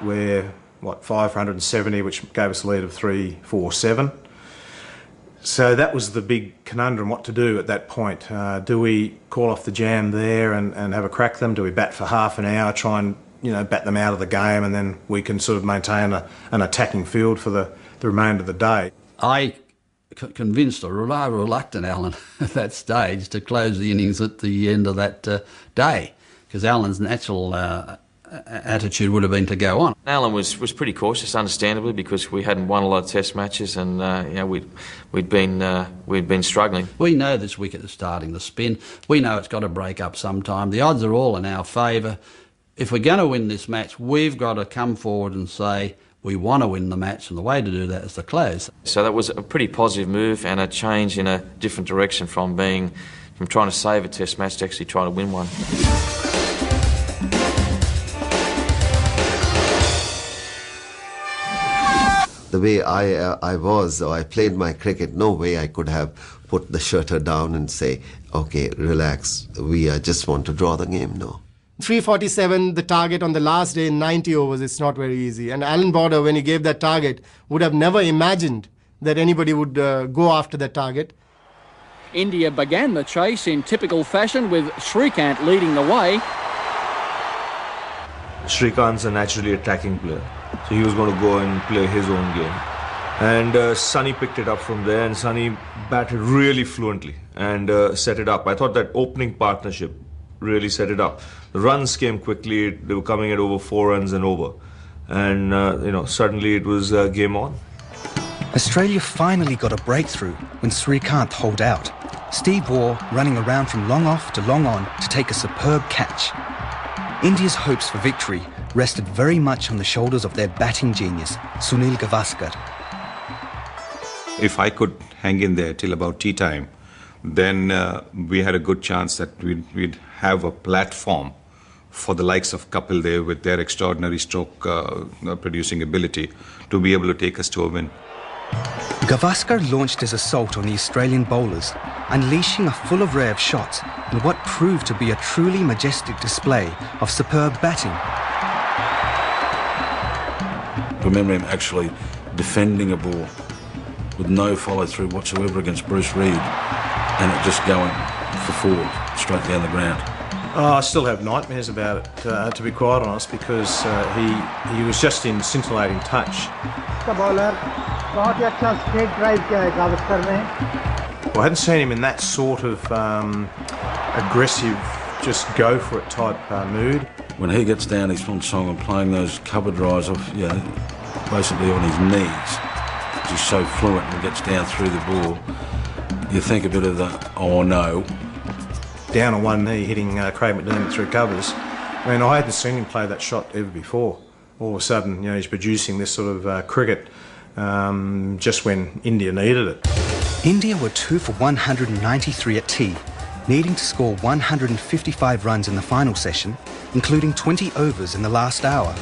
We're, 570, which gave us a lead of 3-4-7. So that was the big conundrum, what to do at that point. Do we call off the jam there and have a crack at them? Do we bat for half an hour, try and bat them out of the game, and then we can sort of maintain an attacking field for the remainder of the day? I convinced or rather reluctant Alan at that stage to close the innings at the end of that day, because Alan's natural attitude would have been to go on. Alan was pretty cautious, understandably, because we hadn't won a lot of Test matches, and we'd been struggling. We know this wicket is starting to spin. We know it's got to break up sometime. The odds are all in our favour. If we're going to win this match, we've got to come forward and say we want to win the match, and the way to do that is to close. So that was a pretty positive move and a change in a different direction from trying to save a Test match to actually trying to win one. The way I played my cricket, no way I could have put the shutter down and say, okay, relax, we just want to draw the game, no. 347, the target on the last day in 90 overs, it's not very easy. And Alan Border, when he gave that target, would have never imagined that anybody would go after that target. India began the chase in typical fashion with Shrikant leading the way. Shrikant's a naturally attacking player, so he was going to go and play his own game. And Sunny picked it up from there, and Sunny batted really fluently and set it up. I thought that opening partnership really set it up. The runs came quickly, they were coming at over 4 runs and over. And, suddenly it was game on. Australia finally got a breakthrough when Shrikant holed out. Steve Waugh running around from long off to long on to take a superb catch. India's hopes for victory rested very much on the shoulders of their batting genius, Sunil Gavaskar. If I could hang in there till about tea time, then we had a good chance that we'd have a platform for the likes of Kapil Dev with their extraordinary stroke producing ability to be able to take us to a win. Gavaskar launched his assault on the Australian bowlers, unleashing a full array of shots in what proved to be a truly majestic display of superb batting. I remember him actually defending a ball with no follow-through whatsoever against Bruce Reid, and it just going for 4 straight down the ground. I still have nightmares about it, to be quite honest, because he was just in scintillating touch. Well, I hadn't seen him in that sort of aggressive, just go for it type mood. When he gets down his front song and playing those cover drives off, basically on his knees, he's so fluent and gets down through the ball, you think a bit of the, oh no. Down on one knee, hitting Craig McDermott through covers. I mean, I hadn't seen him play that shot ever before. All of a sudden, he's producing this sort of cricket just when India needed it. India were 2 for 193 at tea, needing to score 155 runs in the final session, including 20 overs in the last hour.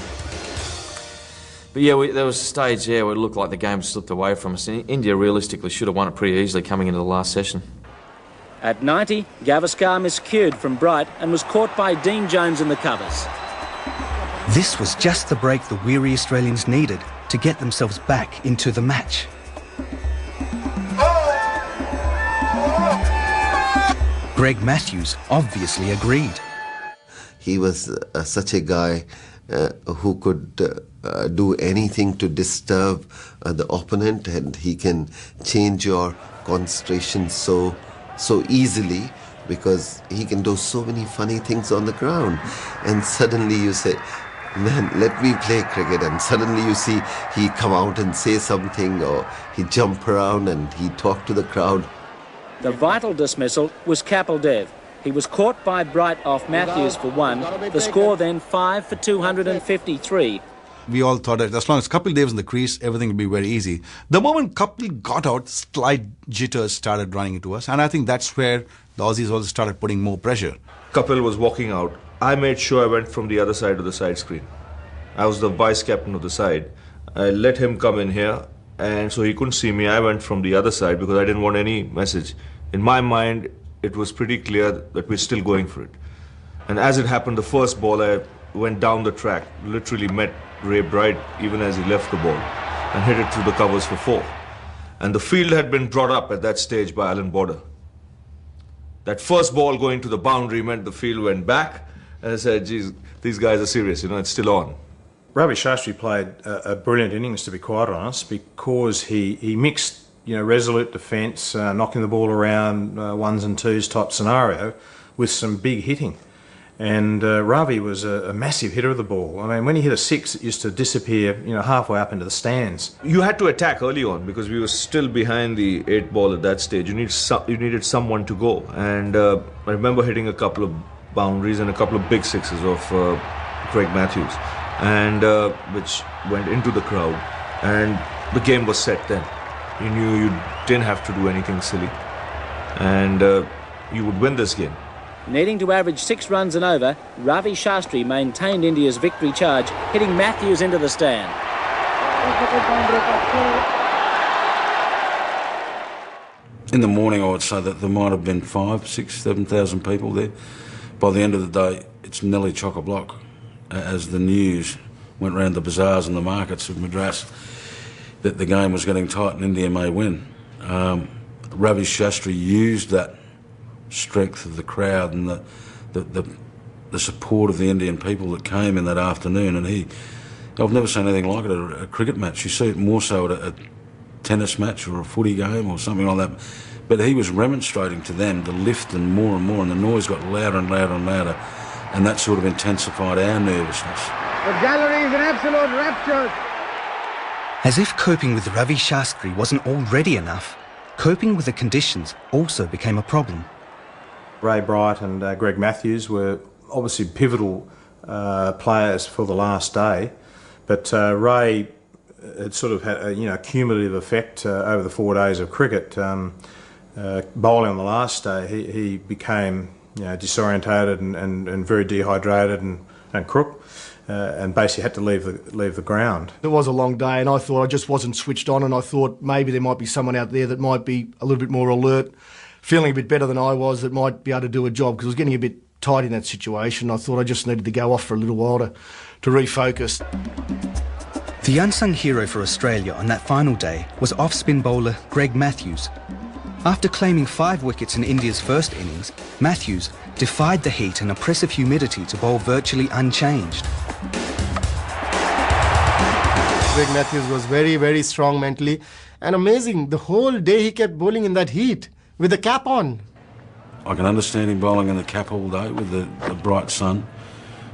But yeah, there was a stage there where it looked like the game slipped away from us. And India realistically should have won it pretty easily coming into the last session. At 90, Gavaskar miscued from Bright and was caught by Dean Jones in the covers. This was just the break the weary Australians needed to get themselves back into the match. Greg Matthews obviously agreed. He was such a guy who could do anything to disturb the opponent, and he can change your concentration so easily, because he can do so many funny things on the ground. And suddenly you say, man, let me play cricket, and suddenly you see he come out and say something, or he jump around and he talk to the crowd. The vital dismissal was Kapil Dev. He was caught by Bright off Matthews for 1. The score then 5 for 253. We all thought that as long as Kapil Dev's in the crease, everything would be very easy. The moment Kapil got out, slight jitters started running into us, and I think that's where the Aussies also started putting more pressure. Kapil was walking out. I made sure I went from the other side of the side screen. I was the vice captain of the side. I let him come in here, and so he couldn't see me. I went from the other side because I didn't want any message. In my mind, it was pretty clear that we're still going for it. And as it happened, the first ball I went down the track, literally met Ray Bright even as he left the ball and hit it through the covers for 4. And the field had been brought up at that stage by Alan Border. That first ball going to the boundary meant the field went back, and I said, geez, these guys are serious, it's still on. Ravi Shastri played a brilliant innings, to be quite honest, because he mixed resolute defence, knocking the ball around, ones and twos type scenario, with some big hitting. And Ravi was a massive hitter of the ball. I mean, when he hit a 6, it used to disappear, halfway up into the stands. You had to attack early on because we were still behind the 8 ball at that stage. You needed someone to go. And I remember hitting a couple of boundaries and a couple of big 6s of Craig Matthews, and which went into the crowd. And the game was set then. You knew you didn't have to do anything silly, and you would win this game. Needing to average 6 runs and over, Ravi Shastri maintained India's victory charge, hitting Matthews into the stand. In the morning, I would say that there might have been 5, 6, 7,000 people there. By the end of the day, it's nearly chock-a-block. As the news went round the bazaars and the markets of Madras that the game was getting tight and India may win. Ravi Shastri used that strength of the crowd and the support of the Indian people that came in that afternoon, and I've never seen anything like it at a cricket match. You see it more so at a tennis match or a footy game or something like that, but he was remonstrating to them to lift them more and more, and the noise got louder and louder and louder, and that sort of intensified our nervousness. The gallery is in absolute rapture. As if coping with Ravi Shastri wasn't already enough, coping with the conditions also became a problem. Ray Bright and Greg Matthews were obviously pivotal players for the last day, but Ray had sort of had a cumulative effect over the 4 days of cricket. Bowling on the last day, he became disorientated and very dehydrated and crook, and basically had to leave the ground. It was a long day, and I thought I just wasn't switched on, and I thought maybe there might be someone out there that might be a little bit more alert, feeling a bit better than I was, that might be able to do a job, because I was getting a bit tight in that situation. I thought I just needed to go off for a little while to refocus. The unsung hero for Australia on that final day was off-spin bowler Greg Matthews. After claiming 5 wickets in India's first innings, Matthews defied the heat and oppressive humidity to bowl virtually unchanged. Greg Matthews was very, very strong mentally, and amazing, the whole day he kept bowling in that heat with the cap on. I can understand him bowling in the cap all day with the bright sun,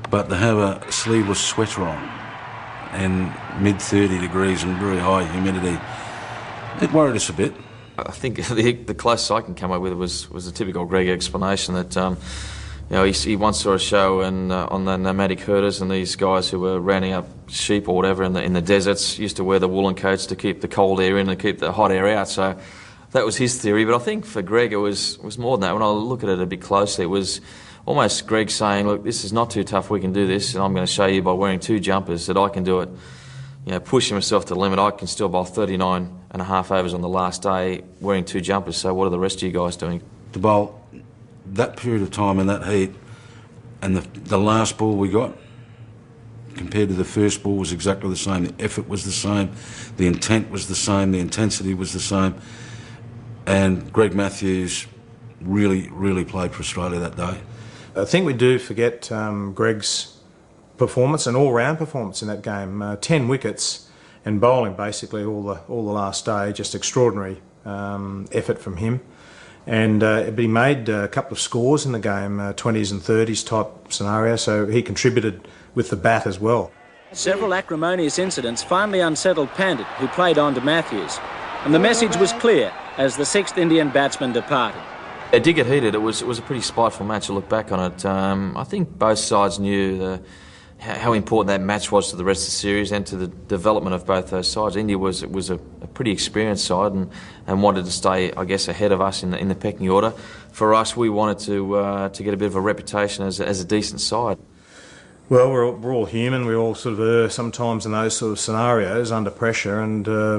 but to have a sleeveless sweater on and mid-30 degrees and very high humidity, it worried us a bit. I think the closest I can come up with was a typical Greg explanation that he once saw a show on the nomadic herders, and these guys who were rounding up sheep or whatever in the deserts used to wear the woolen coats to keep the cold air in and keep the hot air out. So that was his theory. But I think for Greg it was more than that. When I look at it a bit closely, it was almost Greg saying, look, this is not too tough, we can do this, and I'm going to show you by wearing 2 jumpers that I can do it. Pushing myself to the limit. I can still bowl 39 and a half overs on the last day wearing 2 jumpers, so what are the rest of you guys doing? To bowl that period of time in that heat, and the last ball we got compared to the first ball was exactly the same. The effort was the same, the intent was the same, the intensity was the same, and Greg Matthews really, really played for Australia that day. I think we do forget Greg's performance, an all-round performance in that game. 10 wickets and bowling basically all the last day, just extraordinary effort from him. And he made a couple of scores in the game, 20s and 30s type scenario, so he contributed with the bat as well. Several acrimonious incidents finally unsettled Pandit, who played on to Matthews. And the message was clear as the 6th Indian batsman departed. It did get heated. It was a pretty spiteful match to look back on it. I think both sides knew how important that match was to the rest of the series and to the development of both those sides. India was a pretty experienced side and wanted to stay, I guess, ahead of us in the pecking order. For us, we wanted to get a bit of a reputation as a decent side. Well, we're all human. We all sort of err sometimes in those sort of scenarios under pressure, and